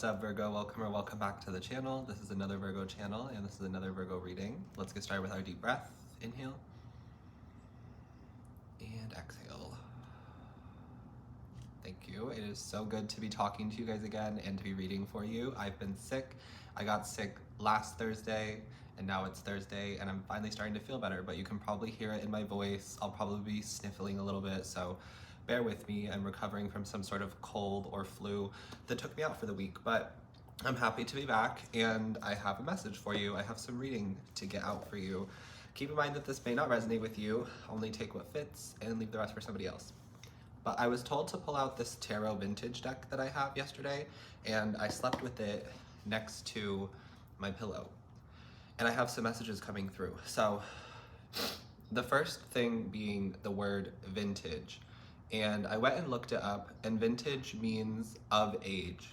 What's up, Virgo? Welcome back to the channel. This is another Virgo channel, and this is another Virgo reading. Let's get started with our deep breath. Inhale and exhale. Thank you. It is so good to be talking to you guys again and to be reading for you. I've been sick. I got sick last Thursday, and now it's Thursday, and I'm finally starting to feel better, but you can probably hear it in my voice. I'll probably be sniffling a little bit, so bear with me. I'm recovering from some sort of cold or flu that took me out for the week, but I'm happy to be back, and I have a message for you. I have some reading to get out for you. Keep in mind that this may not resonate with you. Only take what fits and leave the rest for somebody else. But I was told to pull out this tarot vintage deck that I have yesterday, and I slept with it next to my pillow. And I have some messages coming through. So the first thing being the word vintage. And I went and looked it up, and vintage means of age.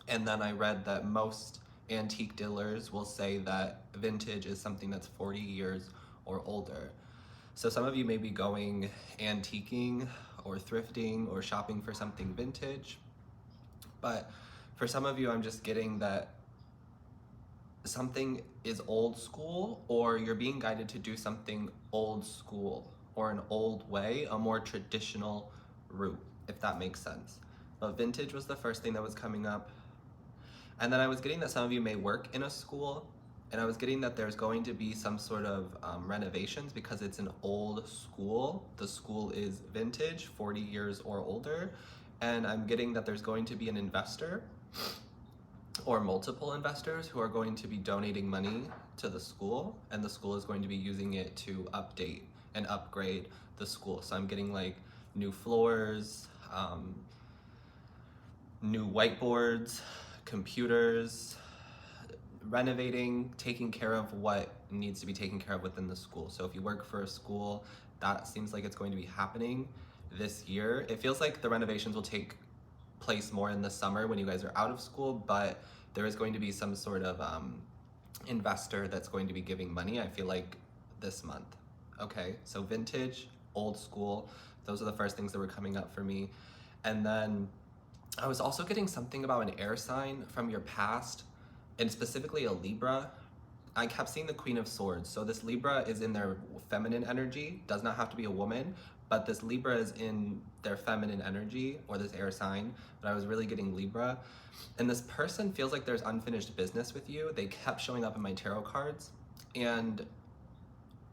And then I read that most antique dealers will say that vintage is something that's 40 years or older. So some of you may be going antiquing or thrifting or shopping for something vintage. But for some of you, I'm just getting that something is old school, or you're being guided to do something old school or an old way, a more traditional route, if that makes sense. But vintage was the first thing that was coming up. And then I was getting that some of you may work in a school, and I was getting that there's going to be some sort of renovations because it's an old school. The school is vintage, 40 years or older. And I'm getting that there's going to be an investor or multiple investors who are going to be donating money to the school, and the school is going to be using it to update and upgrade the school. So I'm getting like new floors, new whiteboards, computers, renovating, taking care of what needs to be taken care of within the school. So if you work for a school, that seems like it's going to be happening this year. It feels like the renovations will take place more in the summer when you guys are out of school, but there is going to be some sort of investor that's going to be giving money, I feel like this month. Okay, so vintage, old school, those are the first things that were coming up for me. And then I was also getting something about an air sign from your past, and specifically a Libra. I kept seeing the Queen of Swords. So this Libra is in their feminine energy, does not have to be a woman, but this Libra is in their feminine energy, or this air sign, but I was really getting Libra. And this person feels like there's unfinished business with you. They kept showing up in my tarot cards. And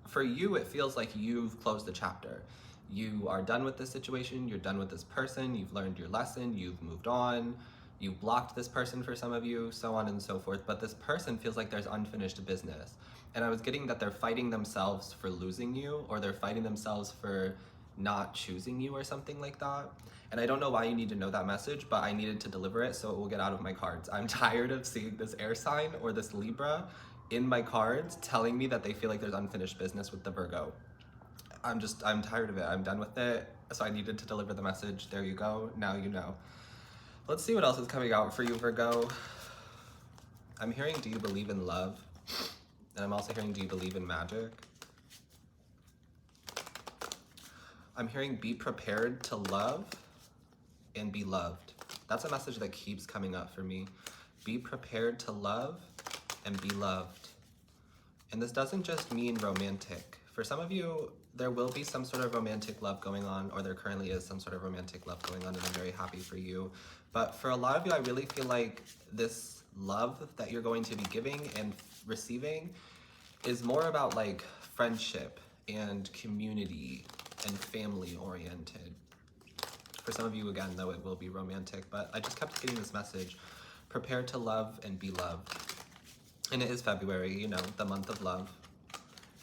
for you, it feels like you've closed the chapter. You are done with this situation, you're done with this person, you've learned your lesson, you've moved on, you blocked this person for some of you, so on and so forth. But this person feels like there's unfinished business. And I was getting that they're fighting themselves for losing you, or they're fighting themselves for not choosing you or something like that. And I don't know why you need to know that message, but I needed to deliver it so it will get out of my cards. I'm tired of seeing this air sign or this Libra in my cards telling me that they feel like there's unfinished business with the Virgo. I'm tired of it. I'm done with it. So I needed to deliver the message. There you go. Now you know. Let's see what else is coming out for you, Virgo. I'm hearing, do you believe in love? And I'm also hearing, do you believe in magic? I'm hearing, be prepared to love and be loved. That's a message that keeps coming up for me. Be prepared to love and be loved. And this doesn't just mean romantic. For some of you, there will be some sort of romantic love going on, or there currently is some sort of romantic love going on, and I'm very happy for you. But for a lot of you, I really feel like this love that you're going to be giving and receiving is more about like friendship and community and family oriented. For some of you, again, though, it will be romantic, but I just kept getting this message: prepare to love and be loved. And it is February, you know, the month of love.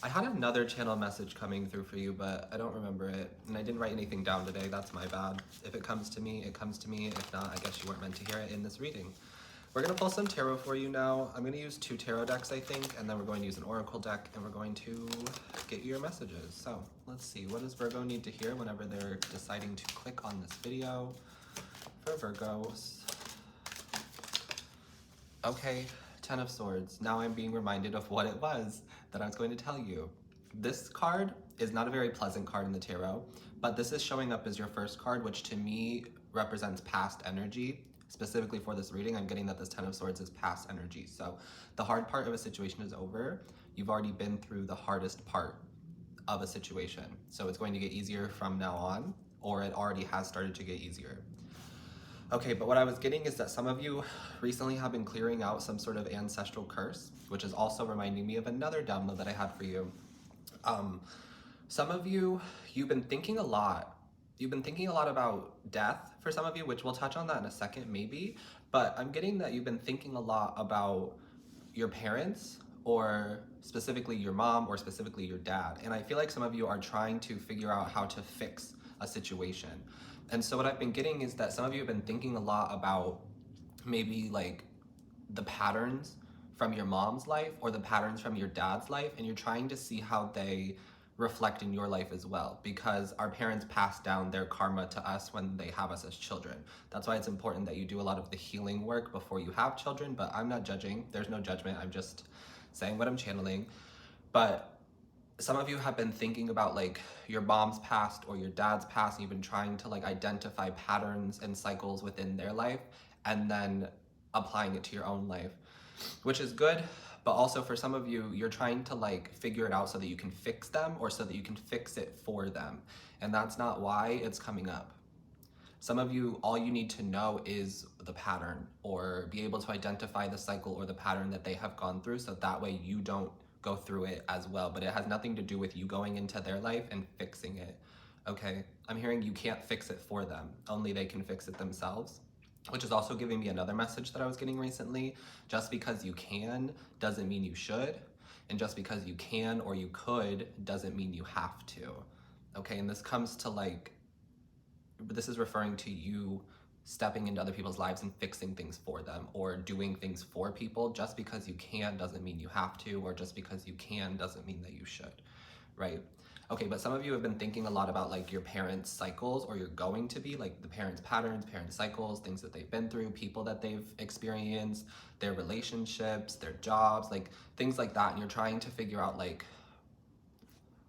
I had another channel message coming through for you, but I don't remember it, and I didn't write anything down today. That's my bad. If it comes to me, it comes to me. If not, I guess you weren't meant to hear it in this reading. We're gonna pull some tarot for you now. I'm gonna use 2 tarot decks, I think, and then we're going to use an oracle deck, and we're going to get your messages. So let's see, what does Virgo need to hear whenever they're deciding to click on this video for Virgos? Okay, 10 of Swords. Now I'm being reminded of what it was that I was going to tell you. This card is not a very pleasant card in the tarot, but this is showing up as your first card, which to me represents past energy. specifically for this reading, I'm getting that this Ten of Swords is past energy. So the hard part of a situation is over. You've already been through the hardest part of a situation. So it's going to get easier from now on, or it already has started to get easier. Okay, but what I was getting is that some of you recently have been clearing out some sort of ancestral curse, which is also reminding me of another download that I had for you. Some of you, you've been thinking a lot. You've been thinking a lot about death for some of you, which we'll touch on that in a second, maybe. But I'm getting that you've been thinking a lot about your parents, or specifically your mom, or specifically your dad. And I feel like some of you are trying to figure out how to fix a situation. And so what I've been getting is that some of you have been thinking a lot about maybe like the patterns from your mom's life or the patterns from your dad's life, and you're trying to see how they reflect in your life as well, because our parents pass down their karma to us when they have us as children. That's why it's important that you do a lot of the healing work before you have children, but I'm not judging. There's no judgment. I'm just saying what I'm channeling. But some of you have been thinking about like your mom's past or your dad's past, and you've been trying to like identify patterns and cycles within their life and then applying it to your own life, which is good. But also for some of you, you're trying to like figure it out so that you can fix them, or so that you can fix it for them. And that's not why it's coming up. Some of you, all you need to know is the pattern, or be able to identify the cycle or the pattern that they have gone through, so that way you don't go through it as well. But it has nothing to do with you going into their life and fixing it, okay? I'm hearing you can't fix it for them. Only they can fix it themselves, which is also giving me another message that I was getting recently. Just because you can doesn't mean you should. And just because you can or you could doesn't mean you have to, okay? And this comes to like, this is referring to you stepping into other people's lives and fixing things for them, or doing things for people. Just because you can doesn't mean you have to, or just because you can doesn't mean that you should, right? Okay, but some of you have been thinking a lot about like your parents' cycles, or you're going to be like the parents' patterns, parents' cycles, things that they've been through, people that they've experienced, their relationships, their jobs, like things like that. And you're trying to figure out like,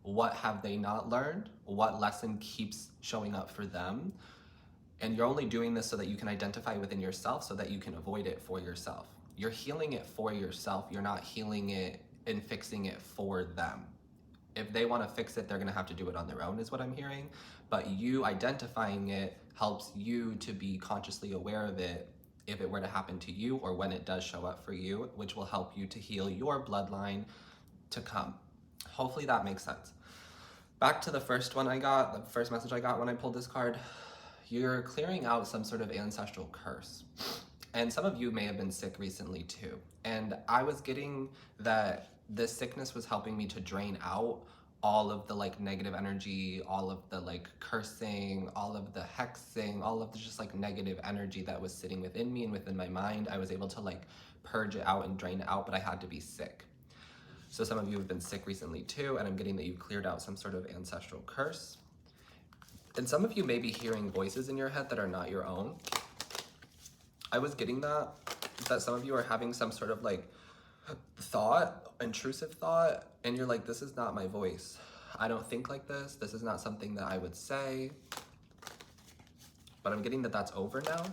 what have they not learned? What lesson keeps showing up for them? And you're only doing this so that you can identify within yourself, so that you can avoid it for yourself. You're healing it for yourself. You're not healing it and fixing it for them. If they want to fix it, they're going to have to do it on their own, is what I'm hearing. But you identifying it helps you to be consciously aware of it if it were to happen to you, or when it does show up for you, which will help you to heal your bloodline to come. Hopefully that makes sense. Back to the first one I got, the first message I got when I pulled this card. You're clearing out some sort of ancestral curse. And some of you may have been sick recently too. And I was getting that this sickness was helping me to drain out all of the like negative energy, all of the like cursing, all of the hexing, all of the just like negative energy that was sitting within me and within my mind. I was able to like purge it out and drain it out, but I had to be sick. So some of you have been sick recently too, and I'm getting that you've cleared out some sort of ancestral curse. And some of you may be hearing voices in your head that are not your own. I was getting that some of you are having some sort of like thought, intrusive thought, and you're like, this is not my voice. I don't think like this. This is not something that I would say. But I'm getting that that's over now.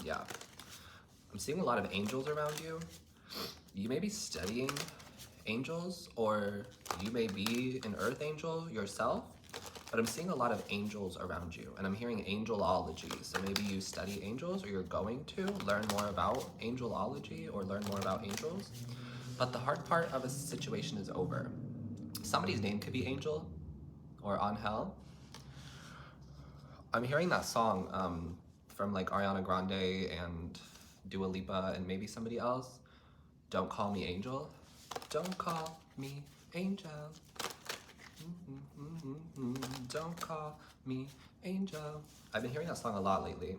Yeah. I'm seeing a lot of angels around you. You may be studying angels, or you may be an earth angel yourself. But I'm seeing a lot of angels around you, and I'm hearing angelology. So maybe you study angels, or you're going to learn more about angelology or learn more about angels. But the hard part of a situation is over. Somebody's name could be Angel or Angel. I'm hearing that song from like Ariana Grande and Dua Lipa and maybe somebody else. Don't call me Angel. Don't call me Angel. Don't call me Angel. I've been hearing that song a lot lately.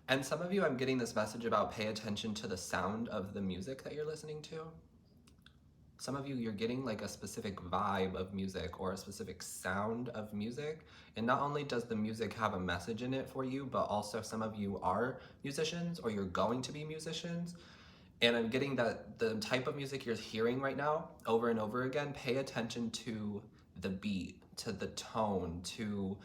And some of you, I'm getting this message about pay attention to the sound of the music that you're listening to. Some of you, you're getting like a specific vibe of music or a specific sound of music. And not only does the music have a message in it for you, but also some of you are musicians, or you're going to be musicians. And I'm getting that the type of music you're hearing right now over and over again, pay attention to the beat, to the tone, to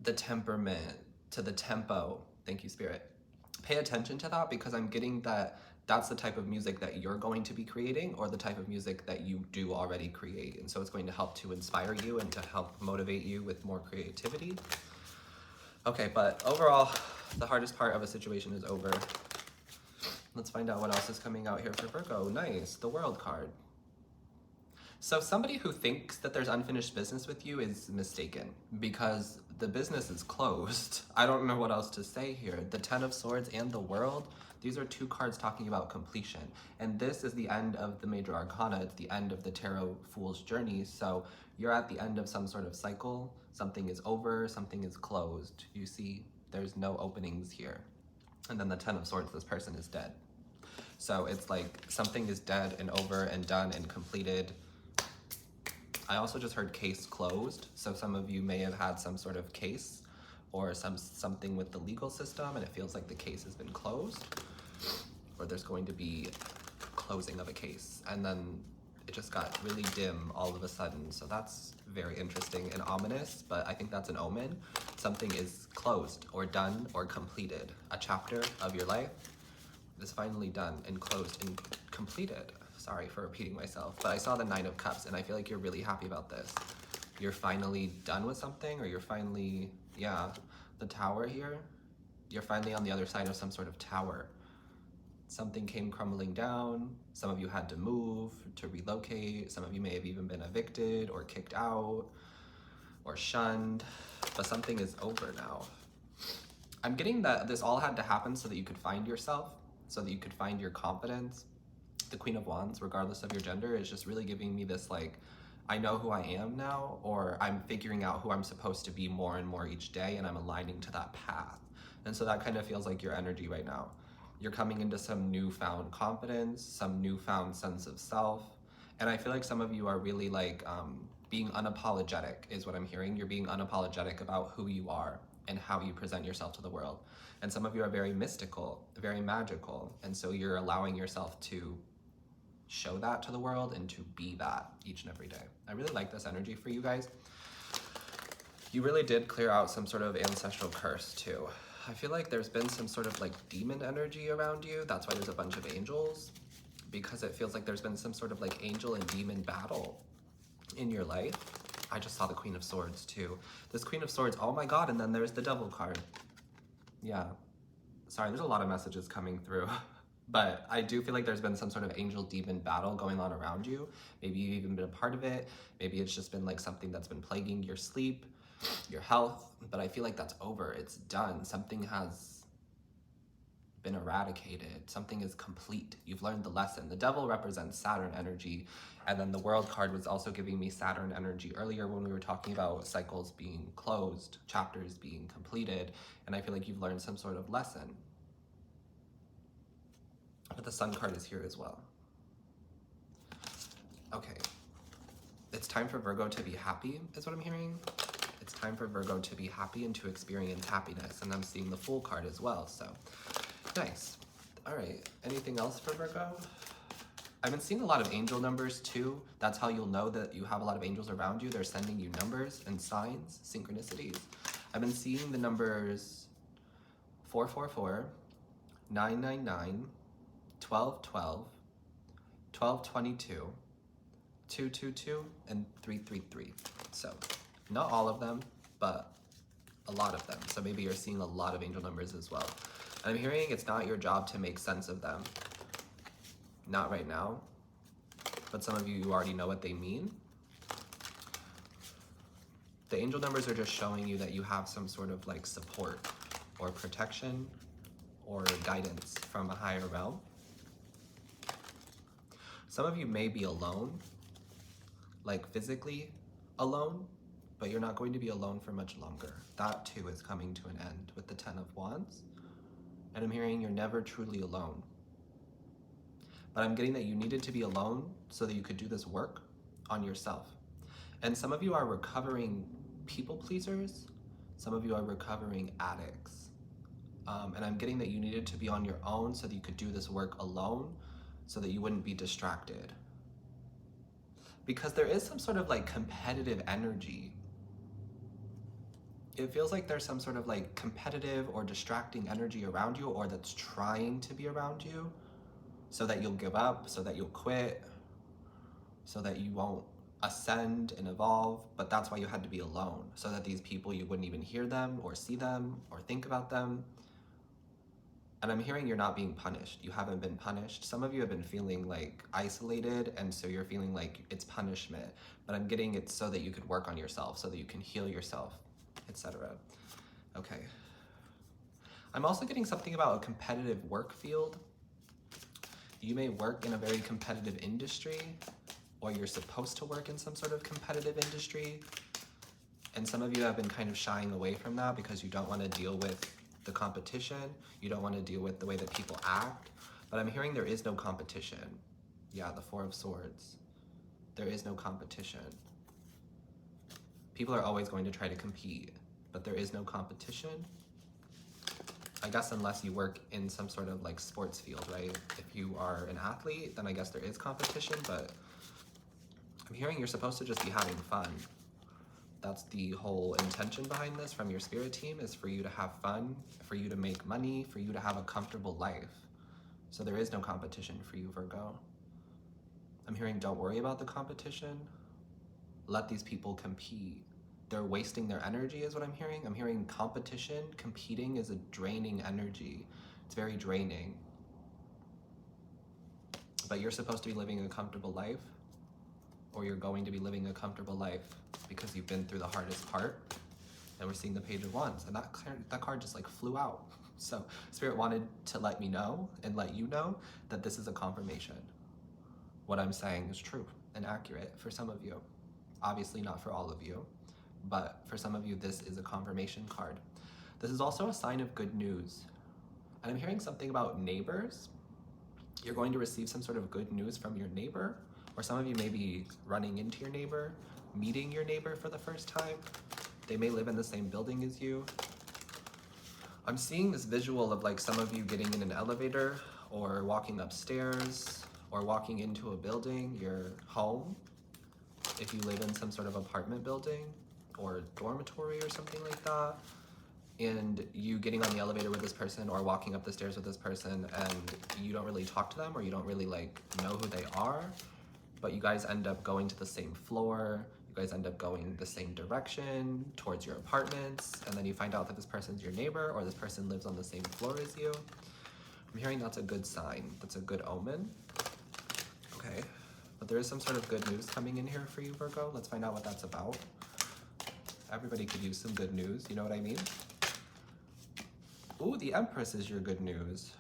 the temperament, to the tempo. Thank you, Spirit. Pay attention to that, because I'm getting that that's the type of music that you're going to be creating, or the type of music that you do already create. And so it's going to help to inspire you and to help motivate you with more creativity. Okay, but overall, the hardest part of a situation is over. Let's find out what else is coming out here for Virgo. Nice, the World card. So somebody who thinks that there's unfinished business with you is mistaken, because the business is closed. I don't know what else to say here. The Ten of Swords and the World, these are two cards talking about completion. And this is the end of the Major Arcana. It's the end of the Tarot Fool's journey. So you're at the end of some sort of cycle. Something is over, something is closed. You see, there's no openings here. And then the Ten of Swords, this person is dead. So it's like something is dead and over and done and completed. I also just heard case closed. So some of you may have had some sort of case or something with the legal system, and it feels like the case has been closed, or there's going to be closing of a case. And then it just got really dim all of a sudden. So that's very interesting and ominous, but I think that's an omen. Something is closed or done or completed. A chapter of your life is finally done and closed and completed. Sorry for repeating myself, but I saw the Nine of Cups, and I feel like you're really happy about this. You're finally done with something, or you're finally, yeah, the Tower here. You're finally on the other side of some sort of tower. Something came crumbling down. Some of you had to move, to relocate. Some of you may have even been evicted or kicked out or shunned, but something is over now. I'm getting that this all had to happen so that you could find yourself, so that you could find your confidence. The Queen of Wands, regardless of your gender, is just really giving me this, like, I know who I am now, or I'm figuring out who I'm supposed to be more and more each day, and I'm aligning to that path. And so that kind of feels like your energy right now. You're coming into some newfound confidence, some newfound sense of self. And I feel like some of you are really like being unapologetic is what I'm hearing. You're being unapologetic about who you are and how you present yourself to the world. And some of you are very mystical, very magical. And so you're allowing yourself to show that to the world and to be that each and every day. I really like this energy for you guys. You really did clear out some sort of ancestral curse too. I feel like there's been some sort of like demon energy around you. That's why there's a bunch of angels, because it feels like there's been some sort of like angel and demon battle in your life. I just saw the Queen of Swords too. This Queen of Swords, oh my God, and then there's the Devil card. Yeah, sorry, there's a lot of messages coming through. But I do feel like there's been some sort of angel-demon battle going on around you. Maybe you've even been a part of it. Maybe it's just been like something that's been plaguing your sleep, your health. But I feel like that's over. It's done. Something has been eradicated. Something is complete. You've learned the lesson. The Devil represents Saturn energy. And then the World card was also giving me Saturn energy earlier when we were talking about cycles being closed, chapters being completed. And I feel like you've learned some sort of lesson. But the Sun card is here as well. Okay. It's time for Virgo to be happy, is what I'm hearing. It's time for Virgo to be happy and to experience happiness. And I'm seeing the Fool card as well, so nice. All right, anything else for Virgo? I've been seeing a lot of angel numbers too. That's how you'll know that you have a lot of angels around you. They're sending you numbers and signs, synchronicities. I've been seeing the numbers 444, 999, 1212, 1222, 222, and 333. So not all of them, but a lot of them. So maybe you're seeing a lot of angel numbers as well. And I'm hearing it's not your job to make sense of them. Not right now, but some of you already know what they mean. The angel numbers are just showing you that you have some sort of like support or protection or guidance from a higher realm. Some of you may be alone, like physically alone, but you're not going to be alone for much longer. That too is coming to an end with the Ten of Wands. And I'm hearing you're never truly alone. But I'm getting that you needed to be alone so that you could do this work on yourself. And some of you are recovering people pleasers. Some of you are recovering addicts. And I'm getting that you needed to be on your own so that you could do this work alone, so that you wouldn't be distracted. Because there is some sort of like competitive energy it feels like there's some sort of like competitive or distracting energy around you, or that's trying to be around you so that you'll give up, so that you'll quit, so that you won't ascend and evolve. But that's why you had to be alone, so that these people, you wouldn't even hear them or see them or think about them. And I'm hearing you're not being punished. You haven't been punished. Some of you have been feeling like isolated, and so you're feeling like it's punishment. But I'm getting it so that you could work on yourself, so that you can heal yourself, etc. Okay. I'm also getting something about a competitive work field. You may work in a very competitive industry, or you're supposed to work in some sort of competitive industry. And some of you have been kind of shying away from that because you don't want to deal with the competition. You don't want to deal with the way that people act. But I'm hearing there is no competition. Yeah, the Four of Swords. There is no competition. People are always going to try to compete, but there is no competition. I guess unless you work in some sort of like sports field, right? If you are an athlete, then I guess there is competition, but I'm hearing you're supposed to just be having fun. That's the whole intention behind this from your spirit team, is for you to have fun, for you to make money, for you to have a comfortable life. So there is no competition for you, Virgo. I'm hearing don't worry about the competition. Let these people compete. They're wasting their energy is what I'm hearing. I'm hearing competition, competing is a draining energy. It's very draining. But you're supposed to be living a comfortable life, or you're going to be living a comfortable life because you've been through the hardest part. And we're seeing the Page of Wands, and that card just like flew out. So Spirit wanted to let me know and let you know that this is a confirmation. What I'm saying is true and accurate for some of you. Obviously not for all of you, but for some of you, this is a confirmation card. This is also a sign of good news. And I'm hearing something about neighbors. You're going to receive some sort of good news from your neighbor, or some of you may be running into your neighbor, meeting your neighbor for the first time. They may live in the same building as you. I'm seeing this visual of like some of you getting in an elevator or walking upstairs or walking into a building, your home, if you live in some sort of apartment building or dormitory or something like that, and you getting on the elevator with this person or walking up the stairs with this person, and you don't really talk to them, or you don't really like know who they are, but you guys end up going to the same floor, you guys end up going the same direction towards your apartments, and then you find out that this person's your neighbor, or this person lives on the same floor as you. I'm hearing that's a good sign. That's a good omen. Okay, but there is some sort of good news coming in here for you, Virgo. Let's find out what that's about. Everybody could use some good news, you know what I mean? Ooh, the Empress is your good news.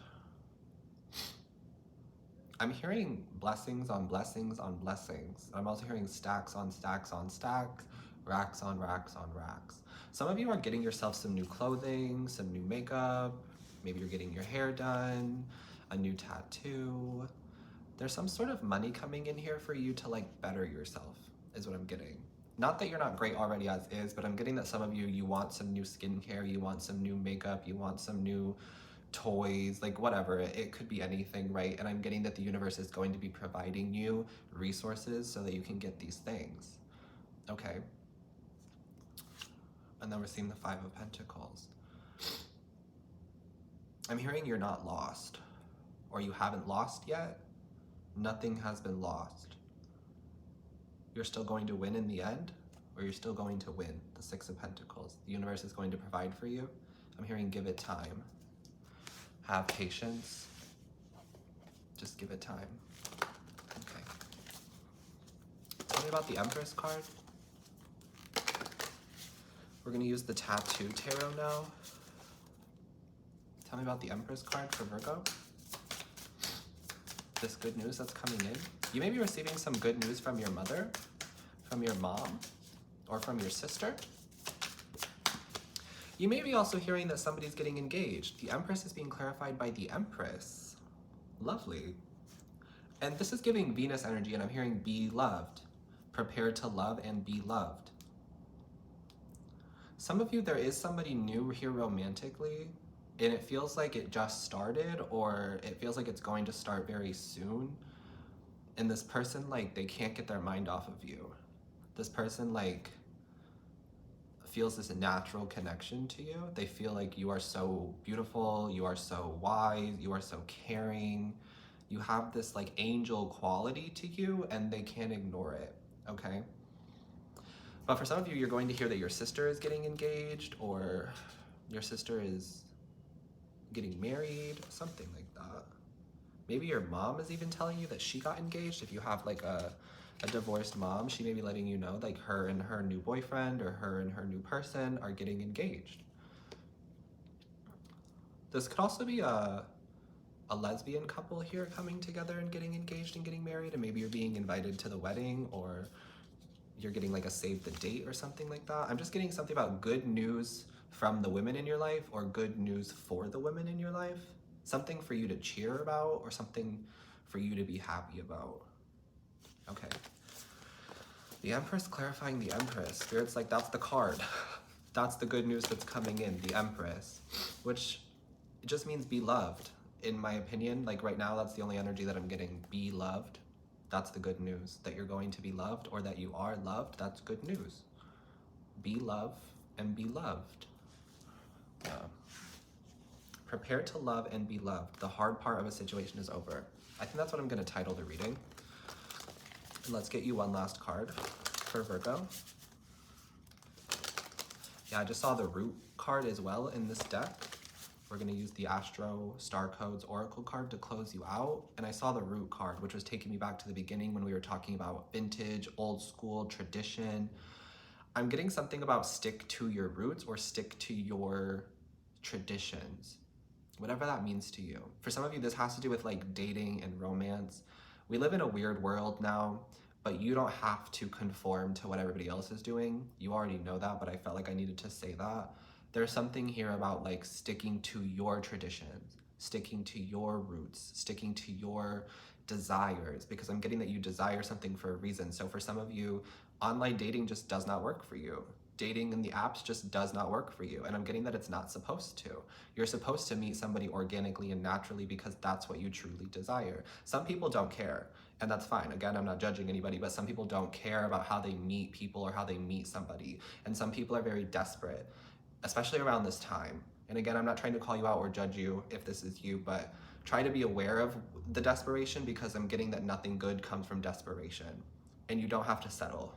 I'm hearing blessings on blessings on blessings. I'm also hearing stacks on stacks on stacks, racks on racks on racks. Some of you are getting yourself some new clothing, some new makeup. Maybe you're getting your hair done, a new tattoo. There's some sort of money coming in here for you to like better yourself, is what I'm getting. Not that you're not great already as is, but I'm getting that some of you, you want some new skincare, you want some new makeup, you want some new toys, like whatever. It could be anything, right? And I'm getting that the universe is going to be providing you resources so that you can get these things. Okay. And then we're seeing the Five of Pentacles. I'm hearing you're not lost, or you haven't lost yet. Nothing has been lost. You're still going to win in the end, or you're still going to win. The Six of Pentacles. The universe is going to provide for you. I'm hearing give it time. Have patience. Just give it time. Okay. Tell me about the Empress card. We're going to use the Tattoo Tarot now. Tell me about the Empress card for Virgo. This good news that's coming in. You may be receiving some good news from your mother, from your mom, or from your sister. You may be also hearing that somebody's getting engaged. The Empress is being clarified by the Empress. Lovely. And this is giving Venus energy, and I'm hearing be loved. Prepare to love and be loved. Some of you, there is somebody new here romantically, and it feels like it just started, or it feels like it's going to start very soon. And this person, like, they can't get their mind off of you. This person, like, feels this natural connection to you. They feel like you are so beautiful, you are so wise, you are so caring. You have this like angel quality to you and they can't ignore it, okay? But for some of you, you're going to hear that your sister is getting engaged or your sister is getting married, something like that. Maybe your mom is even telling you that she got engaged. If you have like a divorced mom, she may be letting you know like her and her new boyfriend or her and her new person are getting engaged. This could also be a lesbian couple here coming together and getting engaged and getting married, and maybe you're being invited to the wedding or you're getting like a save the date or something like that. I'm just getting something about good news from the women in your life or good news for the women in your life. Something for you to cheer about or something for you to be happy about. Okay. The Empress clarifying the Empress. Spirit's like, that's the card. That's the good news that's coming in, the Empress, which just means be loved. In my opinion, like right now, that's the only energy that I'm getting. Be loved. That's the good news. That you're going to be loved or that you are loved, that's good news. Be love and be loved. Prepare to love and be loved. The hard part of a situation is over. I think that's what I'm going to title the reading. And let's get you one last card for Virgo. Yeah, I just saw the root card as well in this deck. We're going to use the Astro Star Codes Oracle card to close you out. And I saw the root card, which was taking me back to the beginning when we were talking about vintage, old school, tradition. I'm getting something about stick to your roots or stick to your traditions, whatever that means to you. For some of you, this has to do with like dating and romance. We live in a weird world now, but you don't have to conform to what everybody else is doing. You already know that, but I felt like I needed to say that. There's something here about like sticking to your traditions, sticking to your roots, sticking to your desires, because I'm getting that you desire something for a reason. So for some of you, online dating just does not work for you. Dating in the apps just does not work for you. And I'm getting that it's not supposed to. You're supposed to meet somebody organically and naturally because that's what you truly desire. Some people don't care, and that's fine. Again, I'm not judging anybody, but some people don't care about how they meet people or how they meet somebody. And some people are very desperate, especially around this time. And again, I'm not trying to call you out or judge you if this is you, but try to be aware of the desperation because I'm getting that nothing good comes from desperation. And you don't have to settle.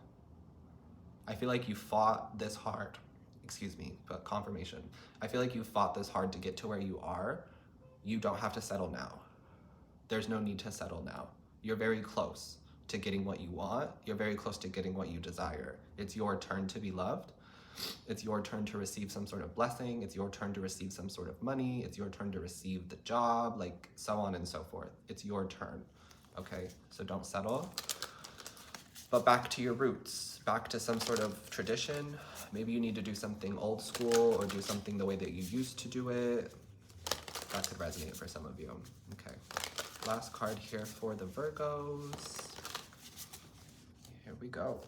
I feel like you fought this hard, excuse me, but confirmation. I feel like you fought this hard to get to where you are. You don't have to settle now. There's no need to settle now. You're very close to getting what you want. You're very close to getting what you desire. It's your turn to be loved. It's your turn to receive some sort of blessing. It's your turn to receive some sort of money. It's your turn to receive the job, like so on and so forth. It's your turn, okay? So don't settle. But back to your roots, back to some sort of tradition. Maybe you need to do something old school or do something the way that you used to do it. That could resonate for some of you. Okay, last card here for the Virgos. Here we go.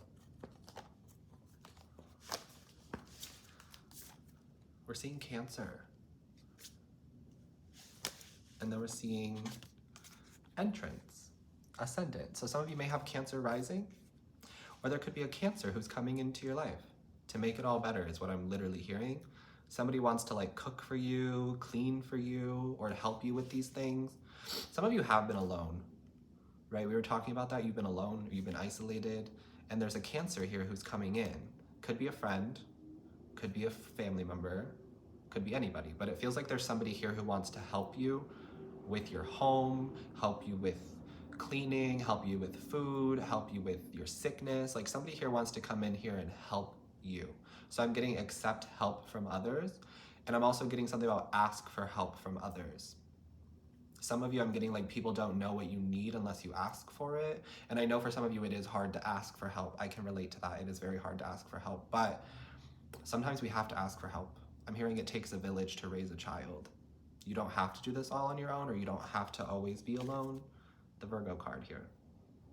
We're seeing Cancer. And then we're seeing entrance, ascendant. So some of you may have Cancer rising, or there could be a Cancer who's coming into your life to make it all better is what I'm literally hearing. Somebody wants to like cook for you, clean for you, or to help you with these things. Some of you have been alone, right? We were talking about that. You've been alone, or you've been isolated, and there's a Cancer here who's coming in. Could be a friend, could be a family member, could be anybody, but it feels like there's somebody here who wants to help you with your home, help you with cleaning, help you with food, help you with your sickness. Like somebody here wants to come in here and help you. So I'm getting accept help from others, and I'm also getting something about ask for help from others. Some of you, I'm getting like people don't know what you need unless you ask for it. And I know for some of you, it is hard to ask for help. I can relate to that. It is very hard to ask for help, but sometimes we have to ask for help. I'm hearing it takes a village to raise a child. You don't have to do this all on your own, or you don't have to always be alone. The Virgo card here.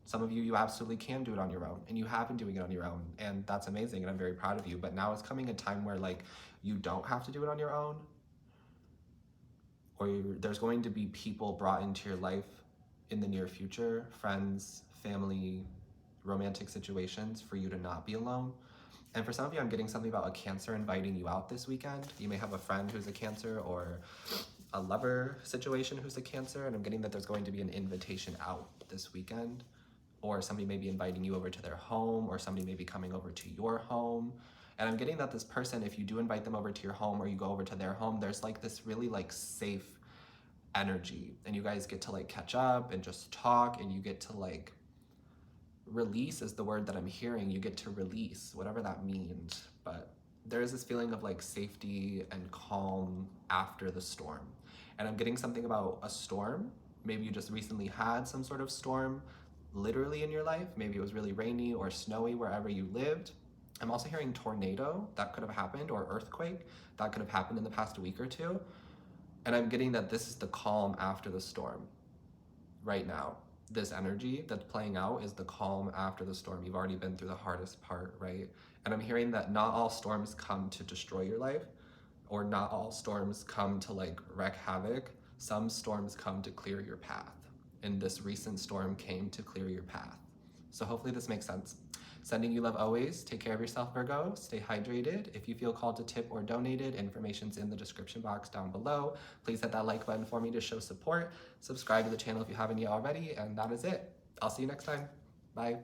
Some of you, you absolutely can do it on your own, and you have been doing it on your own, and that's amazing, and I'm very proud of you. But now it's coming a time where like you don't have to do it on your own, or there's going to be people brought into your life in the near future, friends, family, romantic situations, for you to not be alone. And for some of you, I'm getting something about a Cancer inviting you out this weekend. You may have a friend who's a Cancer or a lover situation who's a Cancer, and I'm getting that there's going to be an invitation out this weekend, or somebody may be inviting you over to their home, or somebody may be coming over to your home. And I'm getting that this person, if you do invite them over to your home or you go over to their home, there's like this really like safe energy, and you guys get to like catch up and just talk, and you get to like release is the word that I'm hearing. You get to release, whatever that means. But there is this feeling of like safety and calm after the storm. And I'm getting something about a storm. Maybe you just recently had some sort of storm literally in your life. Maybe it was really rainy or snowy wherever you lived. I'm also hearing tornado that could have happened, or earthquake that could have happened in the past week or two. And I'm getting that this is the calm after the storm right now. This energy that's playing out is the calm after the storm. You've already been through the hardest part, right? And I'm hearing that not all storms come to destroy your life, or not all storms come to like wreak havoc. Some storms come to clear your path. And this recent storm came to clear your path. So hopefully this makes sense. Sending you love always. Take care of yourself, Virgo. Stay hydrated. If you feel called to tip or donated, information's in the description box down below. Please hit that like button for me to show support. Subscribe to the channel if you haven't yet already. And that is it. I'll see you next time. Bye.